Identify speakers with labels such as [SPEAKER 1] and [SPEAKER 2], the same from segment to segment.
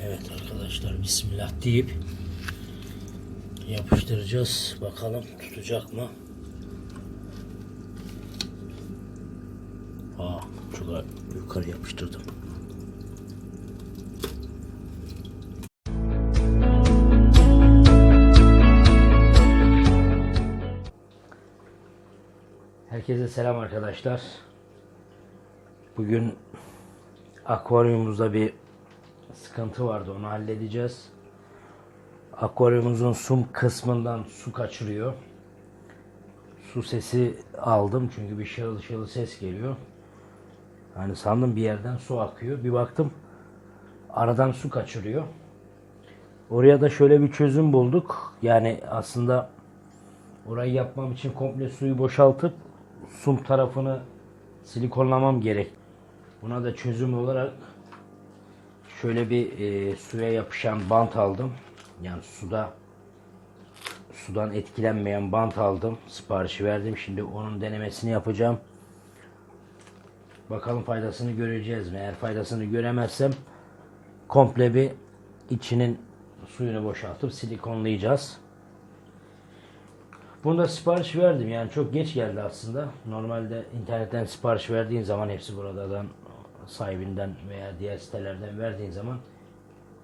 [SPEAKER 1] Evet arkadaşlar, Bismillah deyip yapıştıracağız. Bakalım tutacak mı? Çok yukarı yapıştırdım. Herkese selam arkadaşlar. Bugün akvaryumumuzda bir sıkıntı vardı, onu halledeceğiz. Akvaryumumuzun sum kısmından su kaçırıyor. Su sesi aldım çünkü bir şırıl şırıl ses geliyor. Hani sandım bir yerden su akıyor. Bir baktım aradan su kaçırıyor. Oraya da şöyle bir çözüm bulduk. Yani aslında orayı yapmam için komple suyu boşaltıp sum tarafını silikonlamam gerek. Buna da çözüm olarak şöyle bir suya yapışan bant aldım. Yani sudan etkilenmeyen bant aldım. Siparişi verdim. Şimdi onun denemesini yapacağım. Bakalım faydasını göreceğiz mi? Eğer faydasını göremezsem komple bir içinin suyunu boşaltıp silikonlayacağız. Bunu da sipariş verdim. Yani çok geç geldi aslında. Normalde internetten sipariş verdiğin zaman, hepsi buradan sahibinden veya diğer sitelerden verdiğin zaman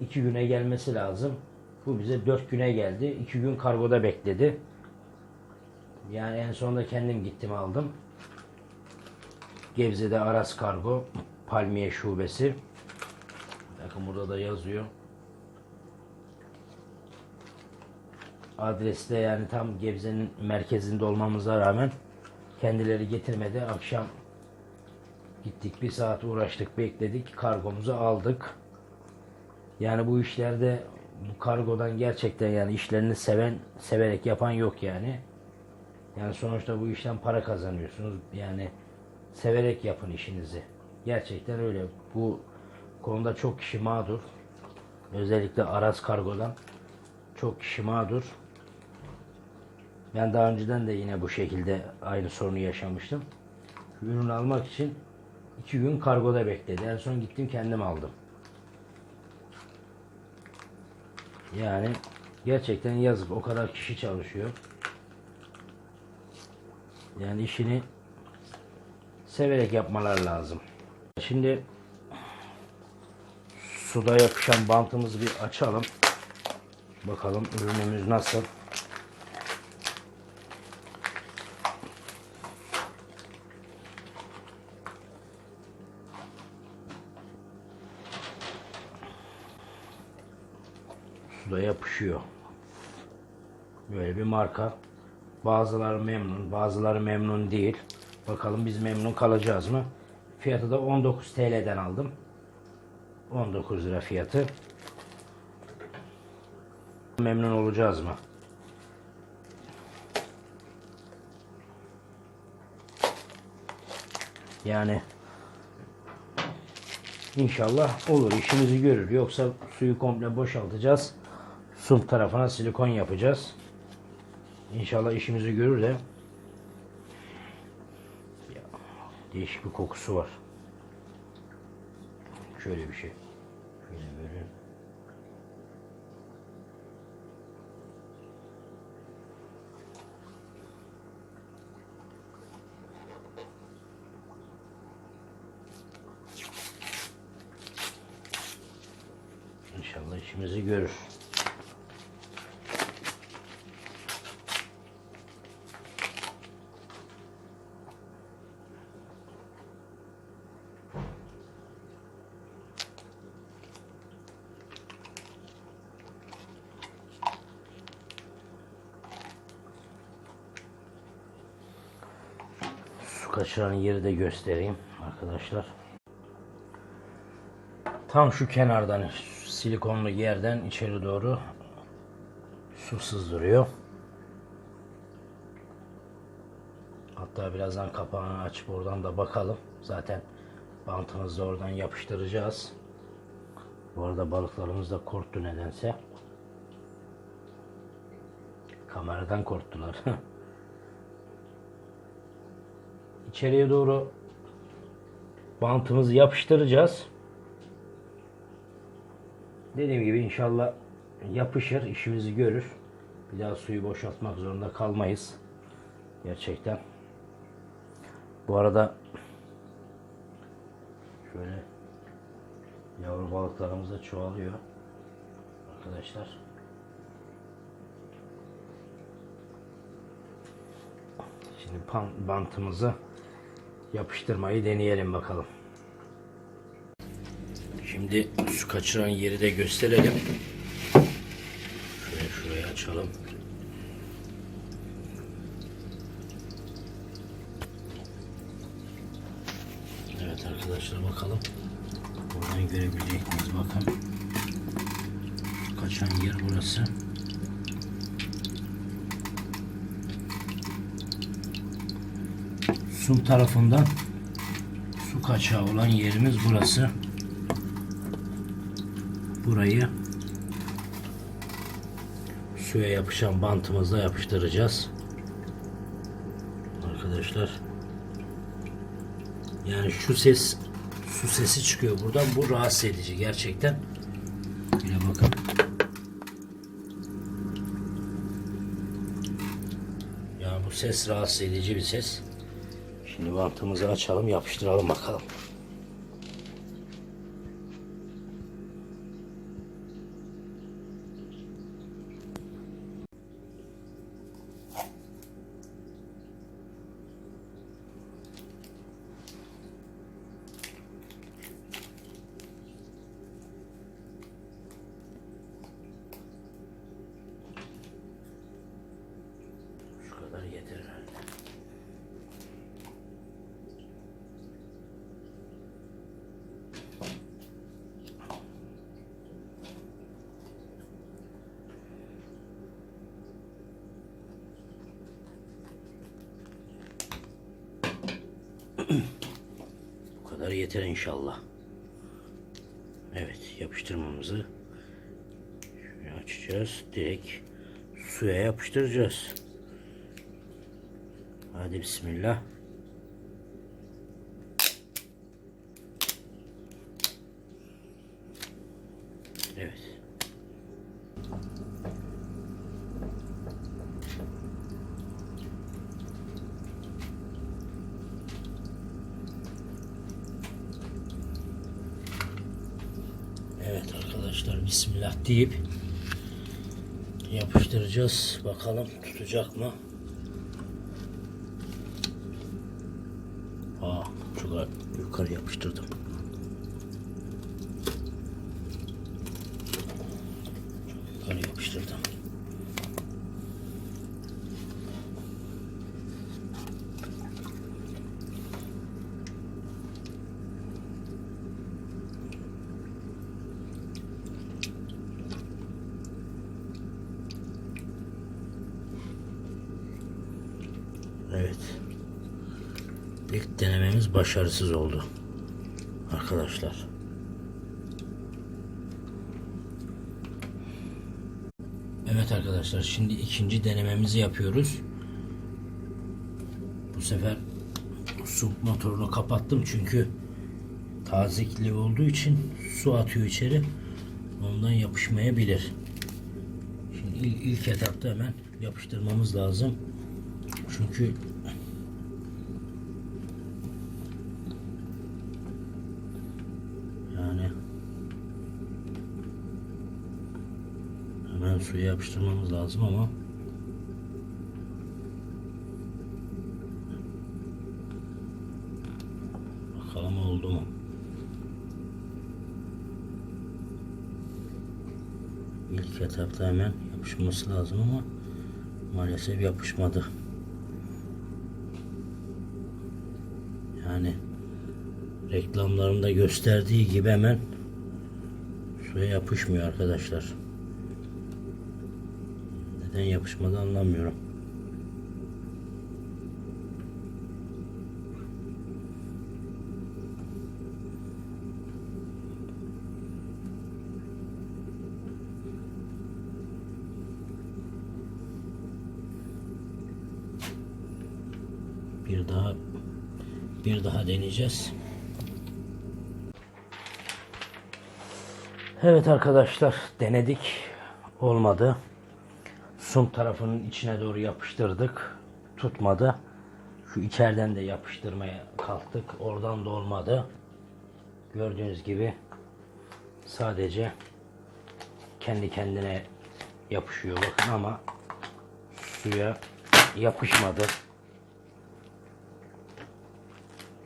[SPEAKER 1] 2 güne gelmesi lazım. Bu bize 4 güne geldi. 2 gün kargoda bekledi. Yani en sonunda kendim gittim aldım. Gebze'de Aras Kargo Palmiye Şubesi. Bakın burada da yazıyor. Adreste, yani tam Gebze'nin merkezinde olmamıza rağmen kendileri getirmedi. Akşam gittik, bir saat uğraştık, bekledik, kargomuzu aldık. Yani bu işlerde, bu kargodan gerçekten yani işlerini severek yapan yok yani. Yani sonuçta bu işten para kazanıyorsunuz. Yani severek yapın işinizi. Gerçekten öyle. Bu konuda çok kişi mağdur. Özellikle Aras Kargo'dan çok kişi mağdur. Ben daha önceden de yine bu şekilde aynı sorunu yaşamıştım. Ürünü almak için 2 gün kargoda bekledi. En son gittim kendim aldım. Yani gerçekten yazık. O kadar kişi çalışıyor. Yani işini severek yapmalar lazım. Şimdi suda yapışan bantımızı bir açalım. Bakalım ürünümüz nasıl. Suda yapışıyor. Böyle bir marka. Bazıları memnun, bazıları memnun değil. Bakalım biz memnun kalacağız mı? Fiyatı da 19 TL'den aldım. 19 lira fiyatı. Memnun olacağız mı? Yani İnşallah olur, işimizi görür. Yoksa suyu komple boşaltacağız. Sum tarafına silikon yapacağız. İnşallah işimizi görür de. Ya, değişik bir kokusu var. Şöyle bir şey. Şöyle böyle. İnşallah işimizi görür. Su kaçıran yeri de göstereyim arkadaşlar. Tam şu kenardan, silikonlu yerden içeri doğru su sızdırıyor. Hatta birazdan kapağını açıp oradan da bakalım. Zaten bantımızı da oradan yapıştıracağız. Bu arada balıklarımız da korktu nedense. Kameradan korktular. İçeriye doğru bantımızı yapıştıracağız. Dediğim gibi inşallah yapışır, işimizi görür. Bir daha suyu boşaltmak zorunda kalmayız. Gerçekten. Bu arada şöyle yavru balıklarımız da çoğalıyor arkadaşlar. Şimdi bantımızı yapıştırmayı deneyelim bakalım. Şimdi su kaçıran yeri de gösterelim. Şöyle şurayı açalım. Evet arkadaşlar, bakalım. Buradan görebilecek miyiz? Bakın. Su kaçan yer burası. Su tarafından su kaçağı olan yerimiz burası. Burayı suya yapışan bantımızla yapıştıracağız arkadaşlar. Yani şu ses, su sesi çıkıyor buradan. Bu rahatsız edici gerçekten. Yine bakın. Ya bu ses rahatsız edici bir ses. Şimdi bantımızı açalım, yapıştıralım bakalım. Şu kadar yeter herhalde. Bu kadar yeter inşallah. Evet, yapıştırmamızı şöyle açacağız. Direkt suya yapıştıracağız. Hadi bismillah. Evet. Evet arkadaşlar, bismillah deyip yapıştıracağız. Bakalım tutacak mı? Çok yukarı yapıştırdım. Çok yukarı yapıştırdım. Evet. İlk denememiz başarısız oldu arkadaşlar. Evet arkadaşlar, şimdi ikinci denememizi yapıyoruz. Bu sefer su motorunu kapattım çünkü tazikli olduğu için su atıyor içeri. Ondan yapışmayabilir. Şimdi ilk etapta hemen yapıştırmamız lazım. Çünkü yani hemen suya yapıştırmamız lazım ama bakalım oldu mu? İlk etapta hemen yapışması lazım ama maalesef yapışmadı. Yani reklamlarında gösterdiği gibi hemen suya yapışmıyor arkadaşlar. Neden yapışmadı anlamıyorum. Bir daha deneyeceğiz. Evet arkadaşlar, denedik. Olmadı. Sump tarafının içine doğru yapıştırdık. Tutmadı. Şu içeriden de yapıştırmaya kalktık. Oradan da olmadı. Gördüğünüz gibi sadece kendi kendine yapışıyor bakın ama suya yapışmadı.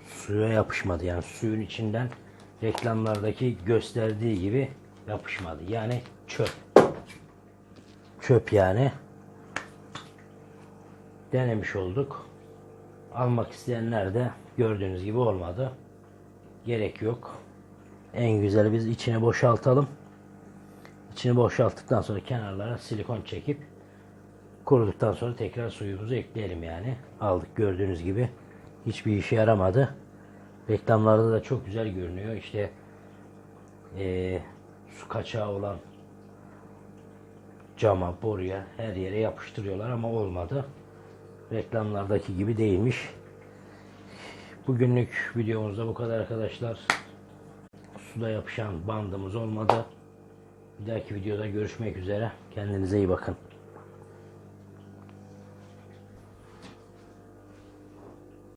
[SPEAKER 1] Suya yapışmadı, yani suyun içinden reklamlardaki gösterdiği gibi yapışmadı. Yani çöp. Çöp yani. Denemiş olduk. Almak isteyenler de gördüğünüz gibi olmadı. Gerek yok. En güzeli biz içini boşaltalım. İçini boşalttıktan sonra kenarlara silikon çekip kuruduktan sonra tekrar suyumuzu ekleyelim yani. Aldık, gördüğünüz gibi. Hiçbir işe yaramadı. Reklamlarda da çok güzel görünüyor. İşte su kaçağı olan cama, boruya, her yere yapıştırıyorlar ama olmadı. Reklamlardaki gibi değilmiş. Bugünlük videomuzda bu kadar arkadaşlar. Suda yapışan bandımız olmadı. Bir dahaki videoda görüşmek üzere. Kendinize iyi bakın.